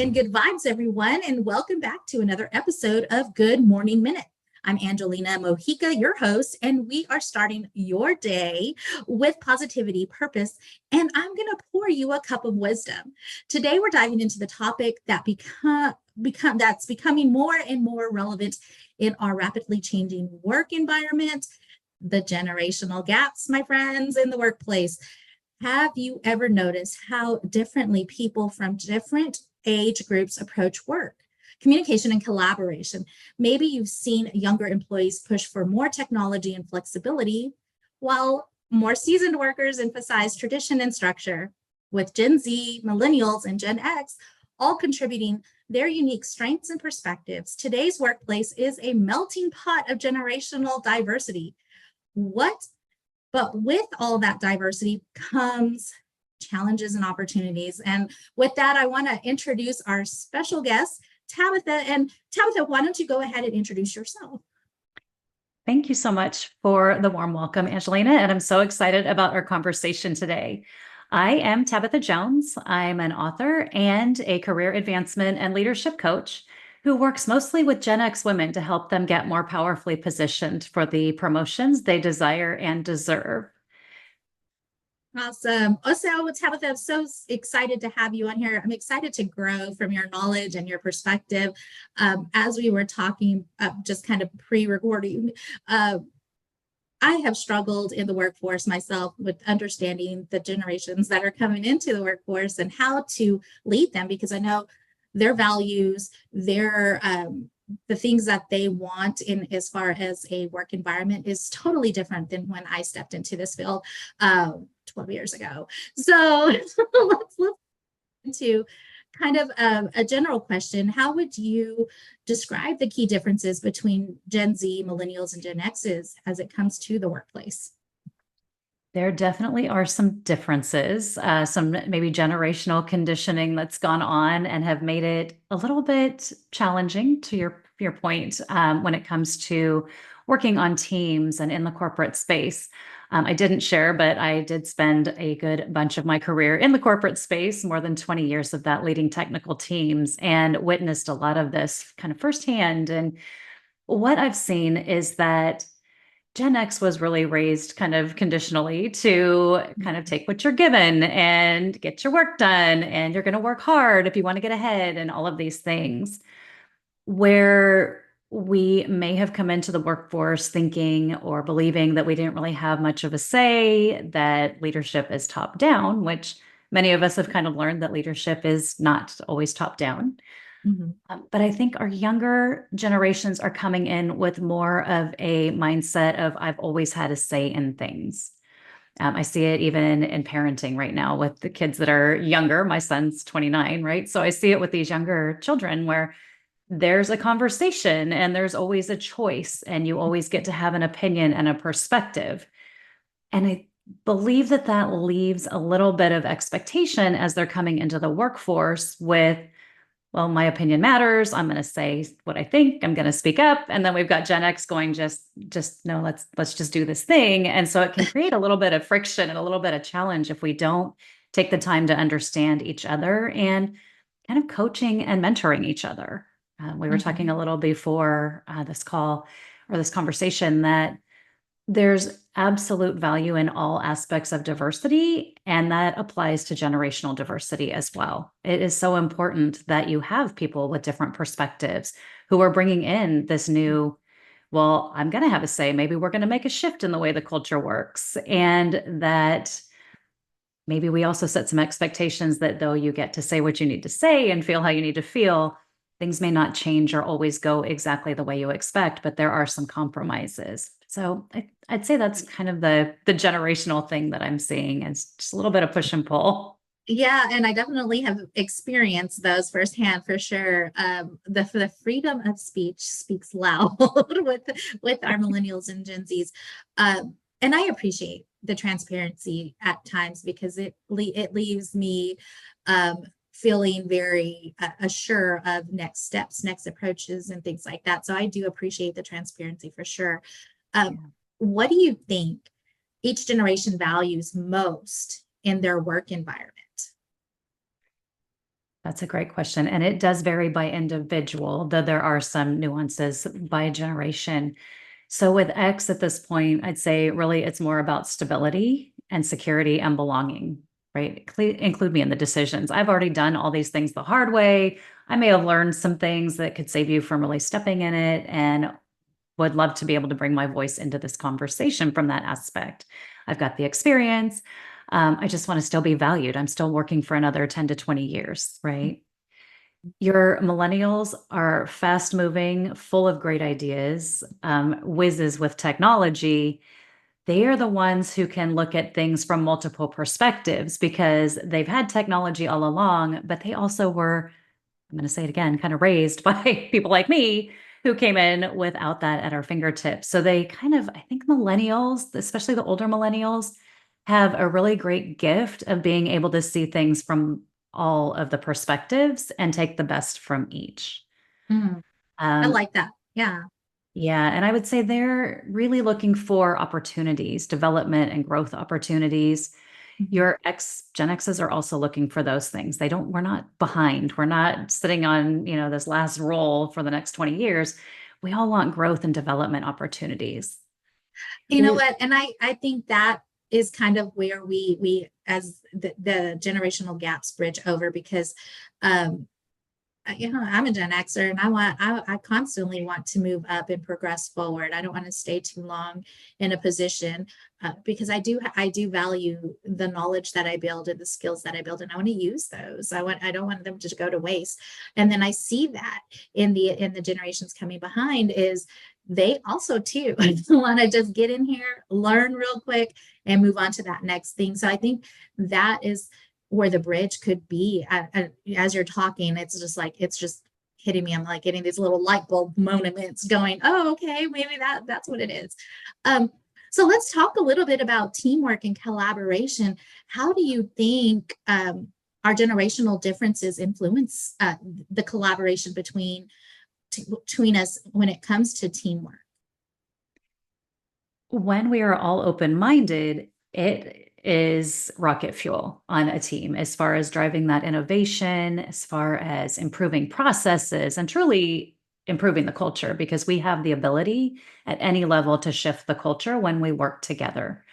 and good vibes, everyone, and welcome back to another episode of Good Morning Minute. I'm Angelina Mojica, your host, and we are starting your day with positivity, purpose, and I'm going to pour you a cup of wisdom. Today, we're diving into the topic that that's becoming more and more relevant in our rapidly changing work environment, the generational gaps, my friends, in the workplace. Have you ever noticed how differently people from different age groups approach work, communication, and collaboration? Maybe you've seen younger employees push for more technology and flexibility, while more seasoned workers emphasize tradition and structure, with Gen Z, millennials, and Gen X all contributing their unique strengths and perspectives. Today's workplace is a melting pot of generational diversity. But with all that diversity comes challenges and opportunities. And with that, I want to introduce our special guest, Tabatha. And Tabatha, why don't you go ahead and introduce yourself? Thank you so much for the warm welcome, Angelina. And I'm so excited about our conversation today. I am Tabatha Jones. I'm an author and a career advancement and leadership coach who works mostly with Gen X women to help them get more powerfully positioned for the promotions they desire and deserve. Awesome. Also, Tabatha, I'm so excited to have you on here. I'm excited to grow from your knowledge and your perspective. As we were talking, just kind of pre-recording, I have struggled in the workforce myself with understanding the generations that are coming into the workforce and how to lead them, because I know their values, the things that they want in as far as a work environment is totally different than when I stepped into this field 12 years ago. So let's look into kind of a general question. How would you describe the key differences between Gen Z, millennials, and Gen X's as it comes to the workplace? There definitely are some differences, some maybe generational conditioning that's gone on and have made it a little bit challenging to your point when it comes to working on teams and in the corporate space. I didn't share, but I did spend a good bunch of my career in the corporate space, more than 20 years of that leading technical teams, and witnessed a lot of this kind of firsthand. And what I've seen is that Gen X was really raised kind of conditionally to kind of take what you're given and get your work done. And you're going to work hard if you want to get ahead and all of these things. Where we may have come into the workforce thinking or believing that we didn't really have much of a say, that leadership is top down, which many of us have kind of learned that leadership is not always top down. Mm-hmm. But I think our younger generations are coming in with more of a mindset of, I've always had a say in things. I see it even in parenting right now with the kids that are younger. My son's 29, right? So I see it with these younger children where there's a conversation and there's always a choice, and you always get to have an opinion and a perspective. And I believe that that leaves a little bit of expectation as they're coming into the workforce with, well, my opinion matters. I'm going to say what I think. I'm going to speak up. And then we've got Gen X going, just no, let's just do this thing. And so it can create a little bit of friction and a little bit of challenge if we don't take the time to understand each other and kind of coaching and mentoring each other. We were talking a little before this call or this conversation that there's absolute value in all aspects of diversity, and that applies to generational diversity as well. It is so important that you have people with different perspectives who are bringing in this new, well, I'm going to have a say. Maybe we're going to make a shift in the way the culture works. And that maybe we also set some expectations that though you get to say what you need to say and feel how you need to feel, things may not change or always go exactly the way you expect, but there are some compromises. So I'd say that's kind of the generational thing that I'm seeing, is just a little bit of push and pull. Yeah, and I definitely have experienced those firsthand for sure. The freedom of speech speaks loud with our millennials and Gen Zs, and I appreciate the transparency at times because it leaves me feeling very assured of next steps, next approaches, and things like that. So I do appreciate the transparency for sure. What do you think each generation values most in their work environment? That's a great question. And it does vary by individual, though there are some nuances by generation. So with X at this point, I'd say really it's more about stability and security and belonging, right? Include me in the decisions. I've already done all these things the hard way. I may have learned some things that could save you from really stepping in it, and would love to be able to bring my voice into this conversation from that aspect. I've got the experience. I just want to still be valued. I'm still working for another 10 to 20 years, right? Your millennials are fast moving, full of great ideas, whizzes with technology. They are the ones who can look at things from multiple perspectives because they've had technology all along, but they also were, I'm going to say it again, kind of raised by people like me who came in without that at our fingertips. So they kind of, I think millennials, especially the older millennials, have a really great gift of being able to see things from all of the perspectives and take the best from each. Mm, I Um, like that. Yeah. yeah, and I would say they're really looking for opportunities, development and growth opportunities. Mhm. Your Gen X's are also looking for those things. We're not behind. We're not sitting on, this last roll for the next 20 years. We all want growth and development opportunities. You know There- what? And I think that is kind of where we as the generational gaps bridge over because um I'm a Gen Xer and I constantly want to move up and progress forward. I don't want to stay too long in a position because I do value the knowledge that I build and the skills that I build, and I want to use those. I don't want them to go to waste. And then I see that in the generations coming behind is they also too want to just get in here, learn real quick, and move on to that next thing. So I think that is where the bridge could be. As you're talking, it's just hitting me. I'm like getting these little light bulb moments going, oh, okay, maybe that's what it is. So let's talk a little bit about teamwork and collaboration. How do you think our generational differences influence the collaboration between us when it comes to teamwork? when we are all open-minded, it is rocket fuel on a team as far as driving that innovation, as far as improving processes and truly improving the culture, because we have the ability at any level to shift the culture when we work together.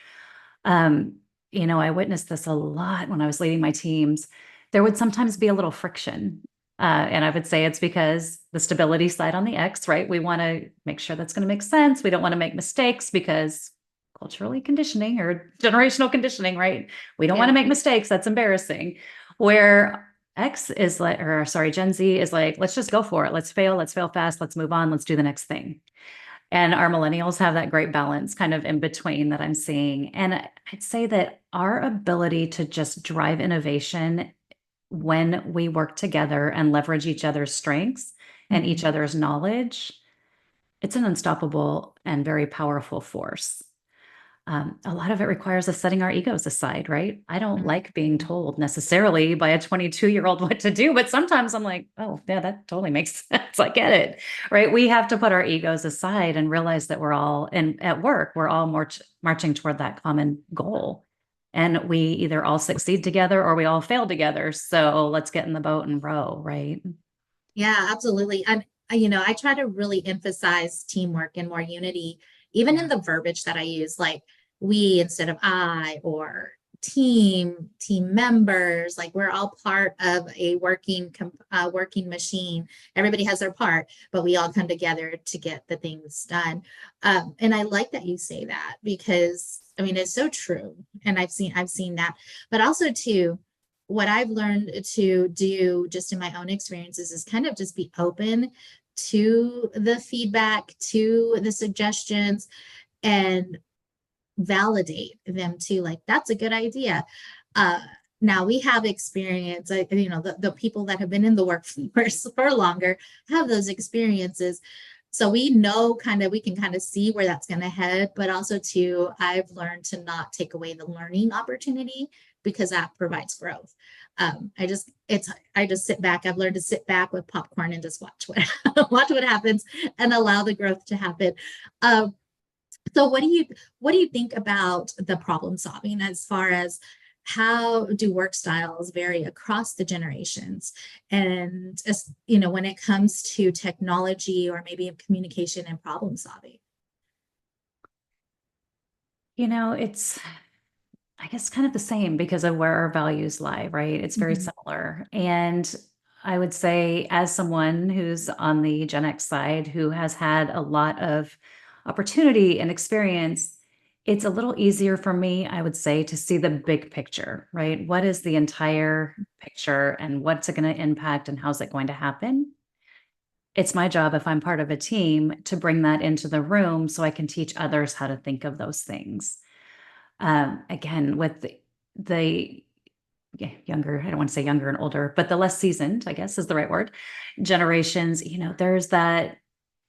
Um, I witnessed this a lot when I was leading my teams. There would sometimes be a little friction. And I would say it's because the stability side on the X, right? We want to make sure that's going to make sense. We don't want to make mistakes because culturally conditioning or generational conditioning, right? We don't want Yeah. to make mistakes. That's embarrassing. Where X is like, or sorry, Gen Z is like, let's just go for it. Let's fail fast. Let's move on. Let's do the next thing. And our millennials have that great balance kind of in between that I'm seeing. And I'd say that our ability to just drive innovation when we work together and leverage each other's strengths and each Mhm. other's knowledge, it's an unstoppable and very powerful force. A lot of it requires us setting our egos aside, right? I don't like being Mhm. told necessarily by a 22-year-old what to do, but sometimes I'm like, oh, yeah, that totally makes sense. I get it, right? We have to put our egos aside and realize that we're all, and at work, we're all marching toward that common goal. And we either all succeed together or we all fail together. So let's get in the boat and row, right? Yeah, absolutely. I try to really emphasize teamwork and more unity, even in Yeah. the verbiage that I use, like we instead of I or team members. Like we're all part of a working machine. Everybody has their part, but we all come together to get the things done. And I like that you say that because I mean it's so true, and I've seen that, but also too what I've learned to do just in my own experiences is kind of just be open to the feedback, to the suggestions, and validate them too. Like, that's a good idea. Uh, now we have experience, the people that have been in the workforce for longer have those experiences. So we know we can kind of see where that's going to head, but also too, I've learned to not take away the learning opportunity because that provides growth. I just sit back. I've learned to sit back with popcorn and just watch what happens and allow the growth to happen. So what do you think about the problem solving as far as how do work styles vary across the generations? And as when it comes to technology or maybe communication and problem solving. It's, I guess, kind of the same because of where our values lie, right? It's very Mhm. similar. And I would say, as someone who's on the Gen X side, who has had a lot of opportunity and experience, it's a little easier for me, I would say, to see the big picture, right? What is the entire picture and what's it going to impact and how's it going to happen? It's my job, if I'm part of a team, to bring that into the room so I can teach others how to think of those things. Again, with the yeah, younger, I don't want to say younger and older, but the less seasoned, I guess is the right word, generations, there's that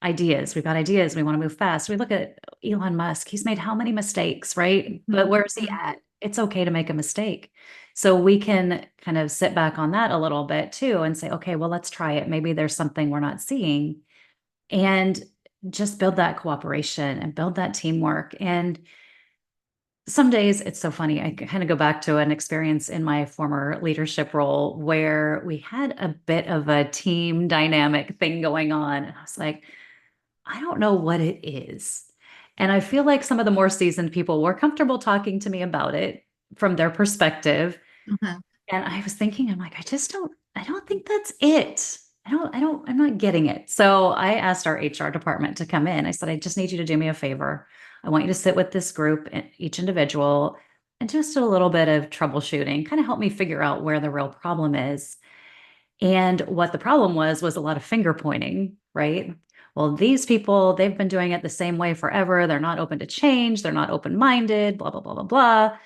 ideas. We've got ideas. We want to move fast. We look at Elon Musk. He's made how many mistakes, right? But Mhm. where's he at? It's okay to make a mistake. So we can kind of sit back on that a little bit too and say, okay, well, let's try it. Maybe there's something we're not seeing, and just build that cooperation and build that teamwork. And some days it's so funny. I kind of go back to an experience in my former leadership role where we had a bit of a team dynamic thing going on. And I was like, I don't know what it is. And I feel like some of the more seasoned people were comfortable talking to me about it from their perspective. Uh-huh. And I was thinking, I'm like, I don't think that's it. I'm not getting it. So I asked our HR department to come in. I said, I just need you to do me a favor. I want you to sit with this group, each individual, and just do a little bit of troubleshooting, kind of help me figure out where the real problem is. And what the problem was a lot of finger pointing, right? Well, these people, they've been doing it the same way forever. They're not open to change. They're not open minded, blah, blah, blah, blah, blah.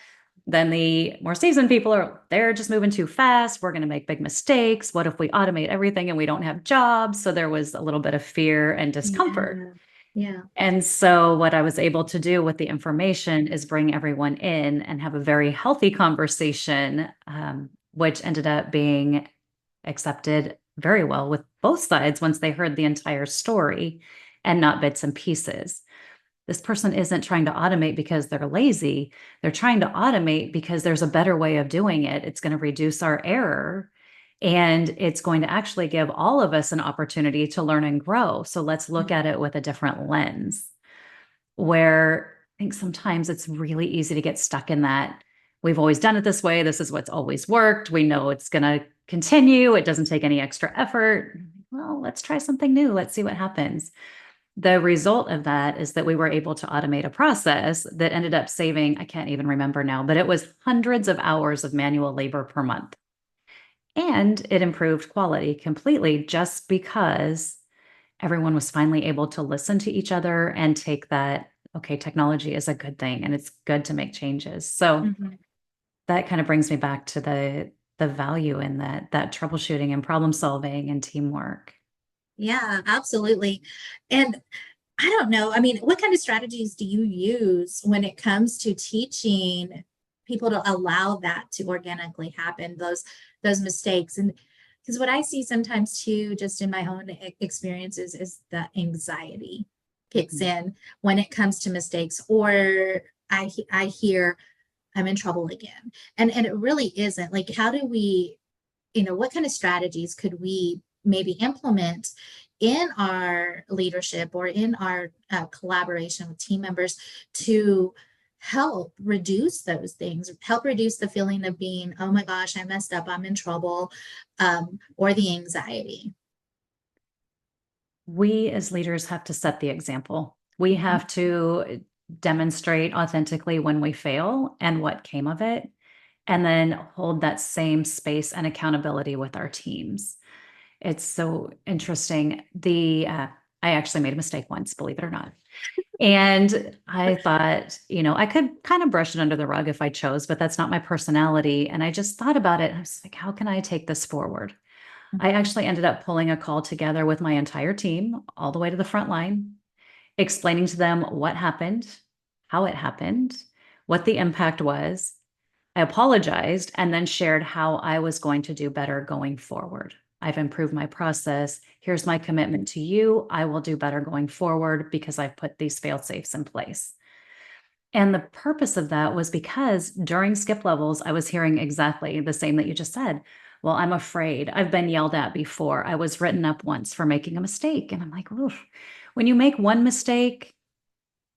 Then the more seasoned people they're just moving too fast. We're going to make big mistakes. What if we automate everything and we don't have jobs? So there was a little bit of fear and discomfort. Yeah. Yeah. And so what I was able to do with the information is bring everyone in and have a very healthy conversation, which ended up being accepted very well with both sides once they heard the entire story and not bits and pieces. This person isn't trying to automate because they're lazy. They're trying to automate because there's a better way of doing it. It's going to reduce our error, and it's going to actually give all of us an opportunity to learn and grow. So let's look at it with a different lens, where I think sometimes it's really easy to get stuck in that. We've always done it this way. This is what's always worked. We know it's going to continue. It doesn't take any extra effort. Well, let's try something new. Let's see what happens. The result of that is that we were able to automate a process that ended up saving, I can't even remember now, but it was hundreds of hours of manual labor per month. And it improved quality completely just because everyone was finally able to listen to each other and take that, okay, technology is a good thing and it's good to make changes. So Mhm. that kind of brings me back to the value in that troubleshooting and problem solving and teamwork. Yeah, absolutely. And I don't know. I mean, what kind of strategies do you use when it comes to teaching people to allow that to organically happen, those mistakes? And because what I see sometimes too, just in my own experiences, is the anxiety kicks Mhm. in when it comes to mistakes, or I hear I'm in trouble again, and it really isn't. Like, how do we, what kind of strategies could we maybe implement in our leadership or in our collaboration with team members to help reduce those things, help reduce the feeling of being, oh my gosh, I messed up, I'm in trouble, or the anxiety. We as leaders have to set the example. We Mhm. have to demonstrate authentically when we fail and what came of it, and then hold that same space and accountability with our teams. It's so interesting. I actually made a mistake once, believe it or not. And I thought, I could kind of brush it under the rug if I chose, but that's not my personality. And I just thought about it. I was like, how can I take this forward? I actually ended up pulling a call together with my entire team, all the way to the front line, explaining to them what happened, how it happened, what the impact was. I apologized and then shared how I was going to do better going forward. I've improved my process. Here's my commitment to you. I will do better going forward because I've put these fail safes in place. And the purpose of that was because during skip levels, I was hearing exactly the same that you just said. Well, I'm afraid. I've been yelled at before. I was written up once for making a mistake. And I'm like, oof. When you make one mistake,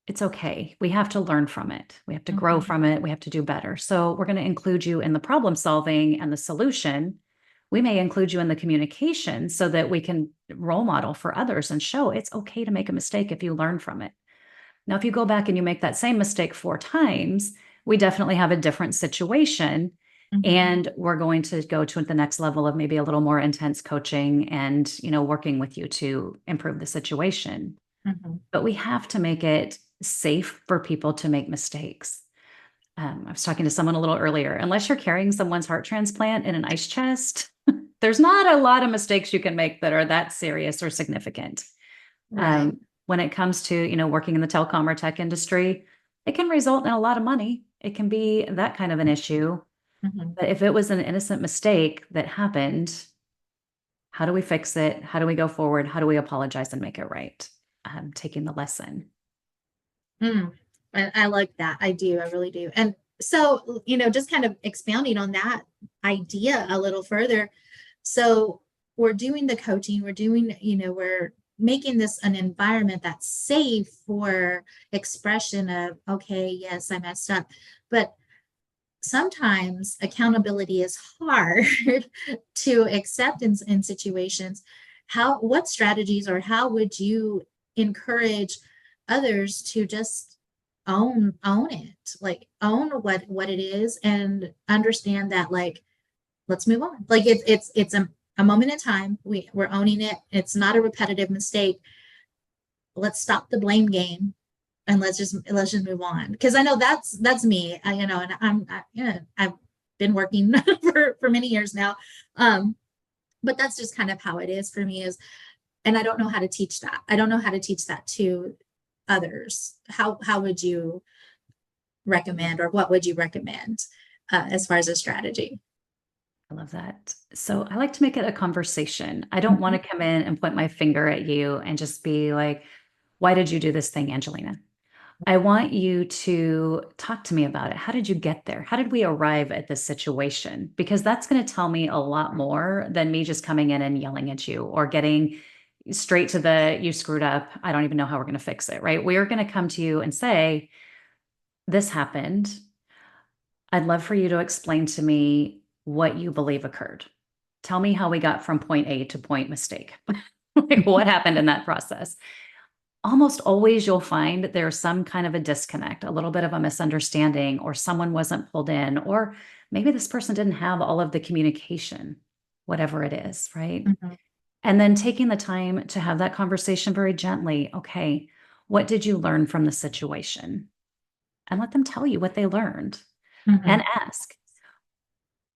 it's okay. We have to learn from it. We have to grow Mhm. from it. We have to do better. So we're going to include you in the problem solving and the solution. We may include you in the communication so that we can role model for others and show it's okay to make a mistake if you learn from it. Now, if you go back and you make that same mistake 4 times, we definitely have a different situation. Mhm. And we're going to go to the next level of maybe a little more intense coaching and, working with you to improve the situation. Mhm. But we have to make it safe for people to make mistakes. I was talking to someone a little earlier. Unless you're carrying someone's heart transplant in an ice chest, there's not a lot of mistakes you can make that are that serious or significant. Right. When it comes to, working in the telecom or tech industry, it can result in a lot of money. It can be that kind of an issue. Mhm. But if it was an innocent mistake that happened, how do we fix it? How do we go forward? How do we apologize and make it right? Taking the lesson. Mm. I like that. I do. I really do. And so, just kind of expounding on that idea a little further. So we're doing the coaching, we're making this an environment that's safe for expression of, okay, yes, I messed up. But sometimes accountability is hard to accept in situations. What strategies or how would you encourage others to just own it, like own what it is, and understand that, like, let's move on. Like it's a moment in time. We're owning it. It's not a repetitive mistake. Let's stop the blame game and let's just move on. Because I know that's me. And I've been working for many years now. But that's just kind of how it is for me. And I don't know how to teach that. I don't know how to teach that to others. How would you recommend, or what would you recommend as far as a strategy? I love that. So I like to make it a conversation. I don't want Mhm. to come in and point my finger at you and just be like, why did you do this thing, Angelina? I want you to talk to me about it. How did you get there? How did we arrive at this situation? Because that's going to tell me a lot more than me just coming in and yelling at you or getting straight to the you screwed up. I don't even know how we're going to fix it, right? We're going to come to you and say, this happened. I'd love for you to explain to me what you believe occurred. Tell me how we got from point A to point mistake. Like what happened in that process? Almost always you'll find there's some kind of a disconnect, a little bit of a misunderstanding, or someone wasn't pulled in, or maybe this person didn't have all of the communication, whatever it is, right? Mhm. And then taking the time to have that conversation very gently. Okay, what did you learn from the situation? And let them tell you what they learned and Mhm. ask,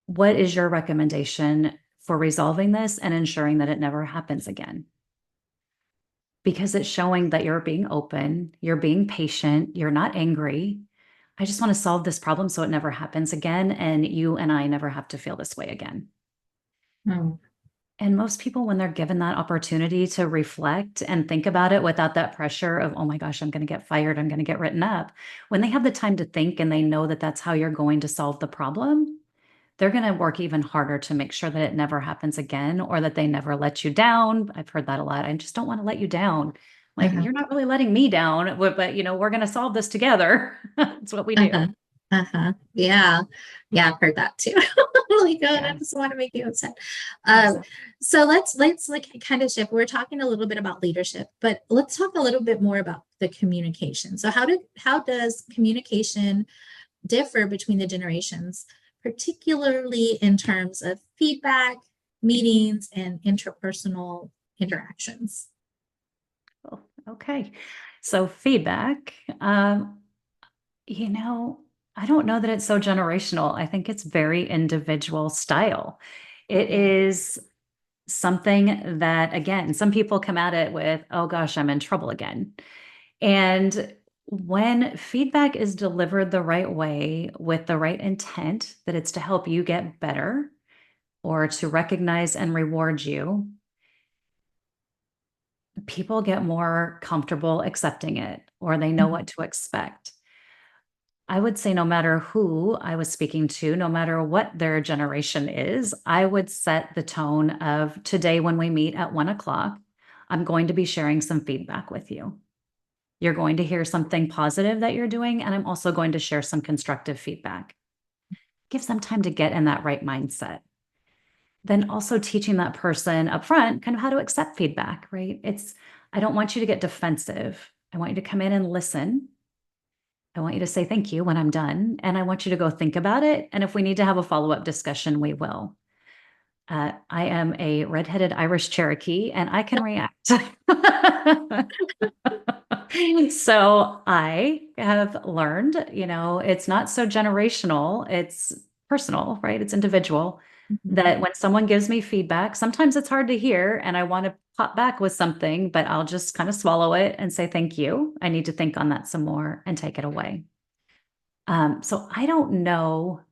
what is your recommendation for resolving this and ensuring that it never happens again? Because it's showing that you're being open, you're being patient, you're not angry. I just want to solve this problem so it never happens again. And you and I never have to feel this way again. Mhm. And most people, when they're given that opportunity to reflect and think about it without that pressure of, oh my gosh, I'm going to get fired, I'm going to get written up, when they have the time to think and they know that that's how you're going to solve the problem, they're going to work even harder to make sure that it never happens again or that they never let you down. I've heard that a lot. I just don't want to let you down. Like, Uh-huh. you're not really letting me down, but we're going to solve this together. That's what we do. Uh-huh. Uh-huh. Yeah. Yeah, I've heard that too. Like, oh, I Yeah, just want to make you upset. Um, exactly. so let's like kind of shift. We're talking a little bit about leadership, but let's talk a little bit more about the communication. So how does communication differ between the generations, particularly in terms of feedback, meetings, and interpersonal interactions? Cool. Okay. So feedback, you know, I don't know that it's so generational. I think it's very individual style. It Yeah. is something that, again, some people come at it with, oh gosh, I'm in trouble again. And when feedback is delivered the right way with the right intent, that it's to help you get better or to recognize and reward you, people get more comfortable accepting it or they know Mhm. what to expect. I would say no matter who I was speaking to, no matter what their generation is, I would set the tone of today when we meet at 1 o'clock, I'm going to be sharing some feedback with you. You're going to hear something positive that you're doing, and I'm also going to share some constructive feedback. Give them time to get in that right mindset. Then also teaching that person up front kind of how to accept feedback, right? I don't want you to get defensive. I want you to come in and listen. I want you to say thank you when I'm done. And I want you to go think about it. And if we need to have a follow-up discussion, we will. I am a redheaded Irish Cherokee and I can react. So I have learned, it's not so generational, it's personal, right? It's individual. Mhm. That when someone gives me feedback, sometimes it's hard to hear and I want to pop back with something, but I'll just kind of swallow it and say, thank you. I need to think on that some more and take it away. So I don't know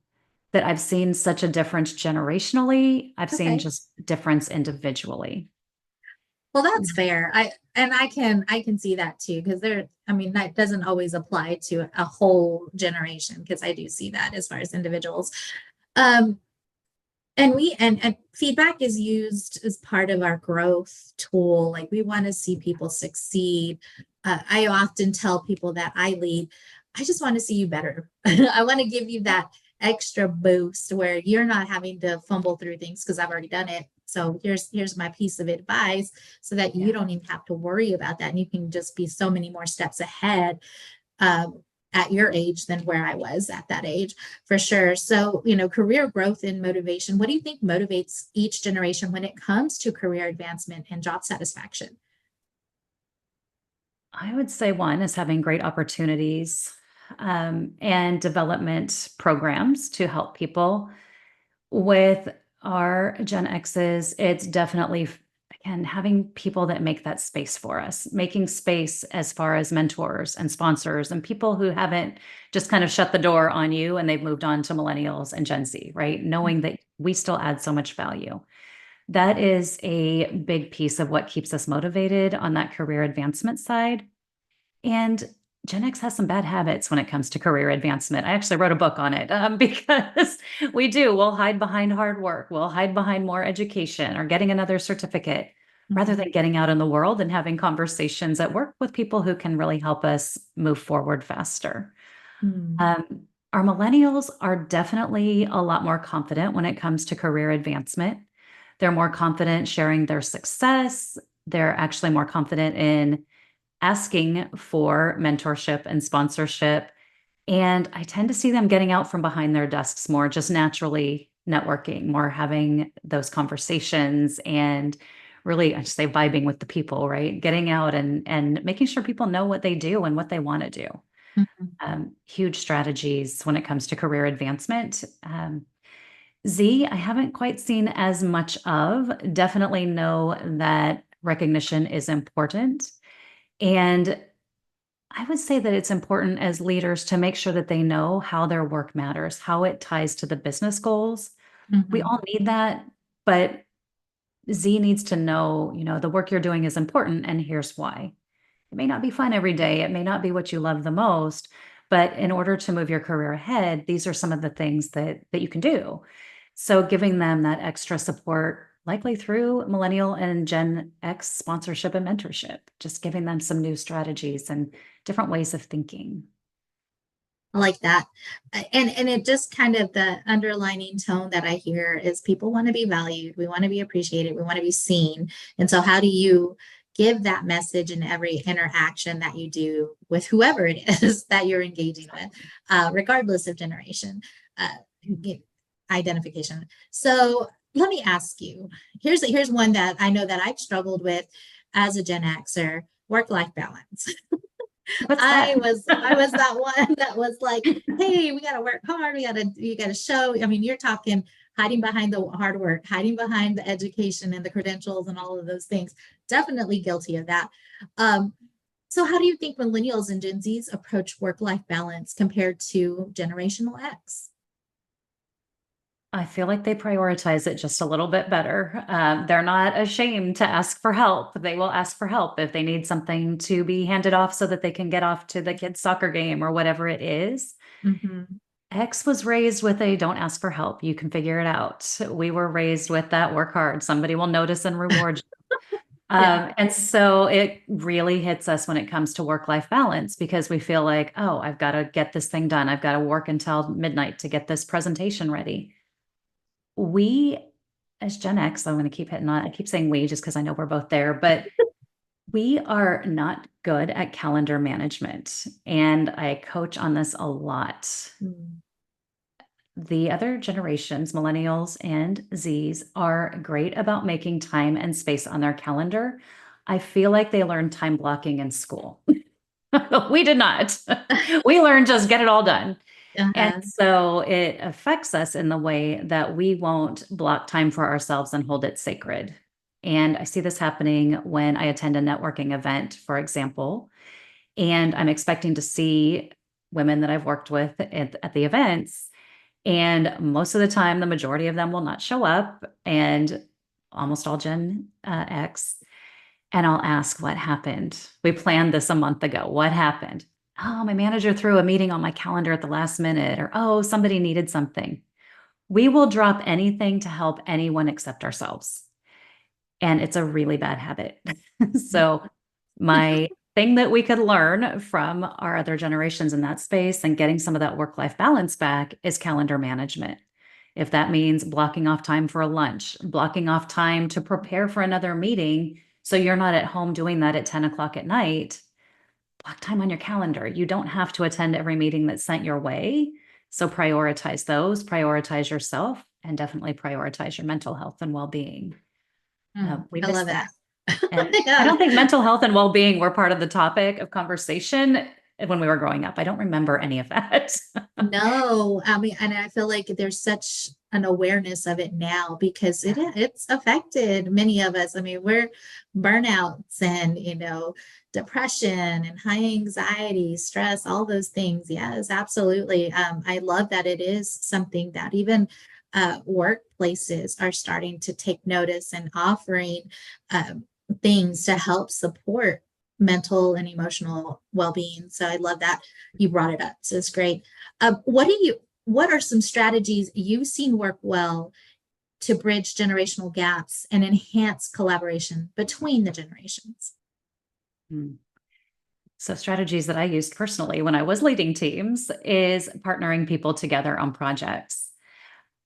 that I've seen such a difference generationally. I've seen Okay. just difference individually. Well, that's fair. I can see that too, because I mean, that doesn't always apply to a whole generation, because I do see that as far as individuals. Um, and feedback is used as part of our growth tool. Like, we want to see people succeed. I often tell people that I lead, I just want to see you better. I want to give you that extra boost where you're not having to fumble through things because I've already done it. So here's my piece of advice, so that you Yeah. don't even have to worry about that, and you can just be so many more steps ahead at your age than where I was at that age, for sure. So, career growth and motivation. What do you think motivates each generation when it comes to career advancement and job satisfaction? I would say one is having great opportunities and development programs to help people. With our Gen X's, it's definitely, again, having people that make that space for us, making space as far as mentors and sponsors and people who haven't just kind of shut the door on you and they've moved on to millennials and Gen Z, right? Knowing that we still add so much value. That is a big piece of what keeps us motivated on that career advancement side. And Gen X has some bad habits when it comes to career advancement. I actually wrote a book on it because we'll hide behind hard work. We'll hide behind more education or getting another certificate rather Mhm. than getting out in the world and having conversations at work with people who can really help us move forward faster. Mhm. Um, our millennials are definitely a lot more confident when it comes to career advancement. They're more confident sharing their success. They're actually more confident in asking for mentorship and sponsorship. And I tend to see them getting out from behind their desks more, just naturally networking, more having those conversations and really, I just say vibing with the people, right? Getting out and making sure people know what they do and what they want to do. Mhm. Huge strategies when it comes to career advancement. Z, I haven't quite seen as much of. Definitely know that recognition is important. And I would say that it's important as leaders to make sure that they know how their work matters, how it ties to the business goals. We Mhm. all need that, but Z needs to know, the work you're doing is important and here's why. It may not be fun every day, it may not be what you love the most, but in order to move your career ahead, these are some of the things that you can do. So giving them that extra support, likely through millennial and Gen X sponsorship and mentorship, just giving them some new strategies and different ways of thinking. I like that. And it just kind of, the underlining tone that I hear is people want to be valued, we want to be appreciated, we want to be seen. And so how do you give that message in every interaction that you do with whoever it is that you're engaging with, regardless of generation, uh, identification. So let me ask you, here's one that I know that I've struggled with as a Gen Xer: work-life balance. What's that? I was that one that was like, hey, we gotta work hard, you gotta show. I mean, you're talking hiding behind the hard work, hiding behind the education and the credentials and all of those things. Definitely guilty of that. Um, so how do you think millennials and Gen Zs approach work-life balance compared to generational X? I feel like they prioritize it just a little bit better. They're not ashamed to ask for help. They will ask for help if they need something to be handed off so that they can get off to the kids' soccer game or whatever it is. Mhm. X was raised with a don't ask for help. You can figure it out. We were raised with that work hard. Somebody will notice and reward you. Yeah. And so it really hits us when it comes to work-life balance because we feel like, oh, I've got to get this thing done. I've got to work until midnight to get this presentation ready. We, as Gen X, I'm going to keep hitting on, I keep saying we just because I know we're both there, but we are not good at calendar management. And I coach on this a lot. Mm. The other generations, millennials and Zs, are great about making time and space on their calendar. I feel like they learned time blocking in school. We did not. We learned just get it all done. And Uh-huh. so it affects us in the way that we won't block time for ourselves and hold it sacred. And I see this happening when I attend a networking event, for example, and I'm expecting to see women that I've worked with at the events. And most of the time, the majority of them will not show up, and almost all Gen X. And I'll ask, what happened? We planned this a month ago. What happened? Oh, my manager threw a meeting on my calendar at the last minute, or oh, somebody needed something. We will drop anything to help anyone except ourselves. And it's a really bad habit. So, my thing that we could learn from our other generations in that space and getting some of that work life balance back is calendar management. If that means blocking off time for a lunch, blocking off time to prepare for another meeting, so you're not at home doing that at 10 o'clock at night, block time on your calendar. You don't have to attend every meeting that's sent your way. So prioritize those, prioritize yourself, and definitely prioritize your mental health and well being. We I love missed that. that. And I Yeah. don't think mental health and well being were part of the topic of conversation when we were growing up. I don't remember any of that. No, I mean, and I feel like there's such an awareness of it now because it's affected many of us. I mean, we're burnouts and depression and high anxiety, stress, all those things. Yes, absolutely. I love that it is something that even workplaces are starting to take notice and offering things to help support mental and emotional well-being. So I love that you brought it up. So it's great. What are some strategies you've seen work well to bridge generational gaps and enhance collaboration between the generations? Hmm. So, strategies that I used personally when I was leading teams is partnering people together on projects.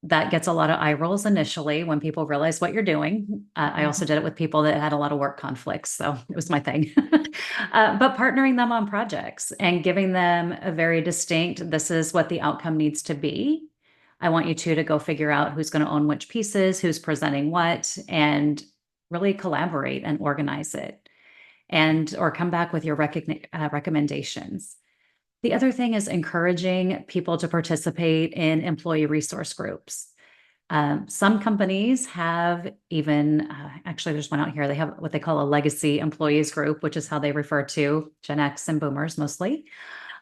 That gets a lot of eye rolls initially when people realize what you're doing. I also did it with people that had a lot of work conflicts. So it was my thing. But partnering them on projects and giving them a very distinct, this is what the outcome needs to be. I want you two to go figure out who's going to own which pieces, who's presenting what, and really collaborate and organize it and or come back with your recommendations. The other thing is encouraging people to participate in employee resource groups. Some companies have even, actually, there's one out here. They have what they call a legacy employees group, which is how they refer to Gen X and boomers mostly.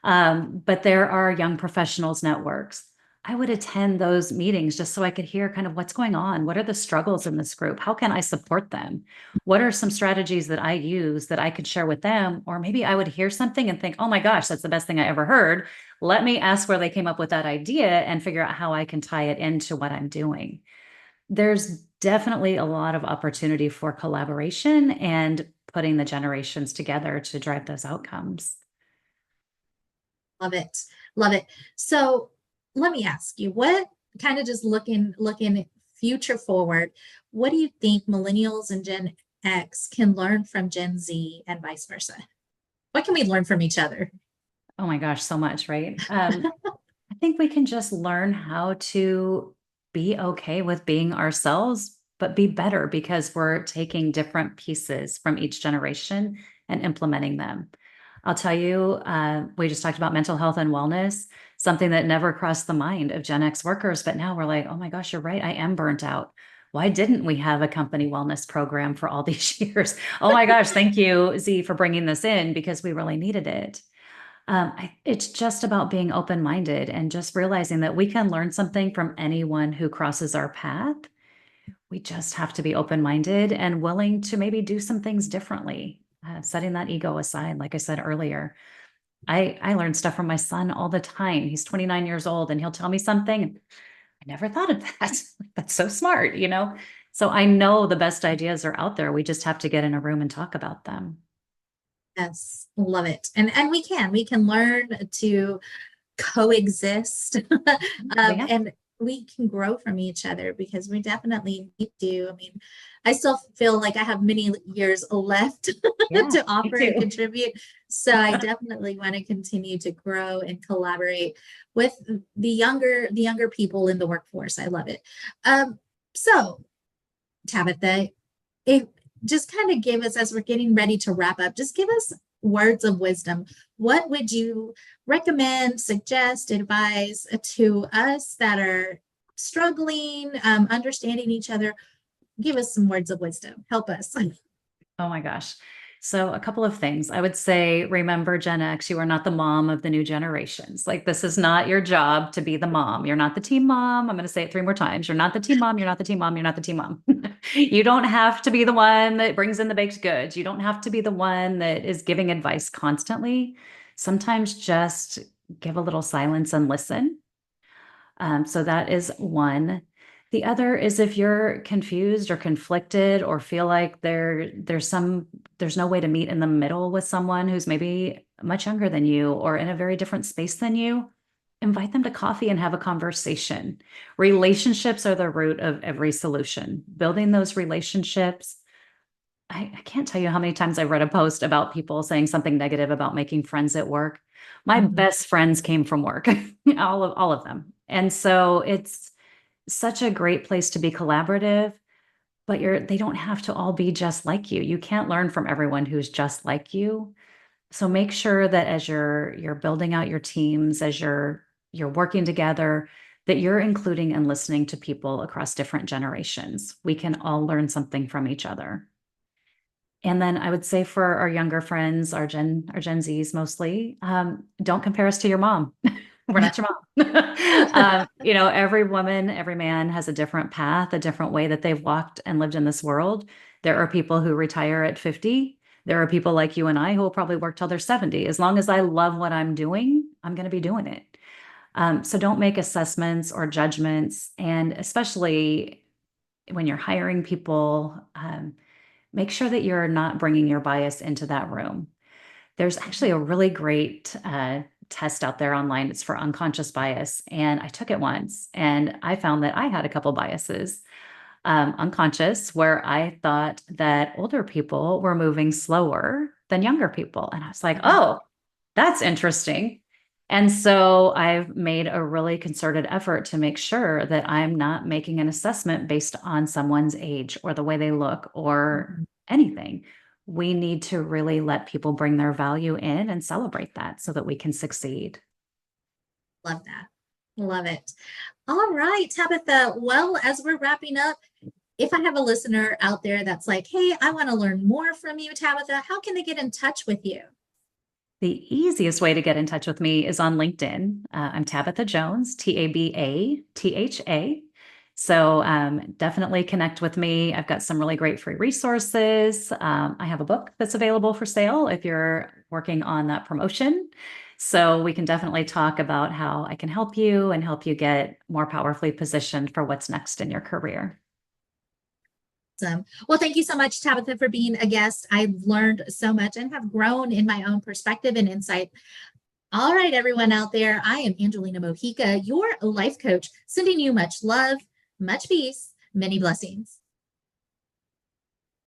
But there are young professionals networks. I would attend those meetings just so I could hear kind of what's going on. What are the struggles in this group? How can I support them? What are some strategies that I use that I could share with them? Or maybe I would hear something and think, oh my gosh, that's the best thing I ever heard. Let me ask where they came up with that idea and figure out how I can tie it into what I'm doing. There's definitely a lot of opportunity for collaboration and putting the generations together to drive those outcomes. Love it. Love it. So let me ask you, what kind of just looking future forward, what do you think millennials and Gen X can learn from Gen Z and vice versa? What can we learn from each other? Oh my gosh, so much, right? I think we can just learn how to be okay with being ourselves, but be better because we're taking different pieces from each generation and implementing them. I'll tell you, we just talked about mental health and wellness, something that never crossed the mind of Gen X workers, but now we're like, oh my gosh, you're right. I am burnt out. Why didn't we have a company wellness program for all these years? Oh my gosh, thank you, Z, for bringing this in because we really needed it. It's just about being open-minded and just realizing that we can learn something from anyone who crosses our path. We just have to be open-minded and willing to maybe do some things differently, setting that ego aside. Like I said earlier, I learn stuff from my son all the time. He's 29 years old and he'll tell me something. I never thought of that. That's so smart, you know? So I know the best ideas are out there. We just have to get in a room and talk about them. Yes, love it. And we can learn to coexist Yeah. and we can grow from each other because we definitely need to. I mean, I still feel like I have many years left Yeah, to me offer and too. contribute. So I definitely want to continue to grow and collaborate with the younger people in the workforce. I love it. So Tabitha, it just kind of give us, as we're getting ready to wrap up, just give us words of wisdom. What would you recommend, suggest, advise to us that are struggling, understanding each other? Give us some words of wisdom. Help us. Oh my gosh. So, a couple of things. I would say, remember, Gen X, you are not the mom of the new generations. Like, this is not your job to be the mom. You're not the team mom. I'm going to say it 3 more times. You're not the team mom. You're not the team mom. You're not the team mom. You don't have to be the one that brings in the baked goods. You don't have to be the one that is giving advice constantly. Sometimes just give a little silence and listen. So that is one. The other is if you're confused or conflicted or feel like there's no way to meet in the middle with someone who's maybe much younger than you or in a very different space than you, invite them to coffee and have a conversation. Relationships are the root of every solution. Building those relationships. I can't tell you how many times I've read a post about people saying something negative about making friends at work. My Mhm. best friends came from work, all of them. And so it's such a great place to be collaborative, but they don't have to all be just like you. You can't learn from everyone who's just like you. So make sure that as you're building out your teams, as you're working together, that you're including and listening to people across different generations. We can all learn something from each other. And then I would say for our younger friends, our Gen Zs mostly, don't compare us to your mom. We're not your mom. Every woman, every man has a different path, a different way that they've walked and lived in this world. There are people who retire at 50. There are people like you and I who will probably work till they're 70. As long as I love what I'm doing, I'm going to be doing it. So don't make assessments or judgments. And especially when you're hiring people, make sure that you're not bringing your bias into that room. There's actually a really great test out there online. It's for unconscious bias. And I took it once and I found that I had a couple biases, unconscious, where I thought that older people were moving slower than younger people. And I was like, oh, that's interesting. And so I've made a really concerted effort to make sure that I'm not making an assessment based on someone's age or the way they look or Mhm. anything. We need to really let people bring their value in and celebrate that so that we can succeed. Love that. Love it. All right, Tabitha. Well, as we're wrapping up, if I have a listener out there that's like, hey, I want to learn more from you, Tabitha, how can they get in touch with you? The easiest way to get in touch with me is on LinkedIn. I'm Tabatha Jones, Tabatha. So definitely connect with me. I've got some really great free resources. I have a book that's available for sale if you're working on that promotion. So we can definitely talk about how I can help you and help you get more powerfully positioned for what's next in your career. Awesome. Well, thank you so much, Tabitha, for being a guest. I've learned so much and have grown in my own perspective and insight. All right, everyone out there, I am Angelina Mojica, your life coach, sending you much love, much peace, many blessings.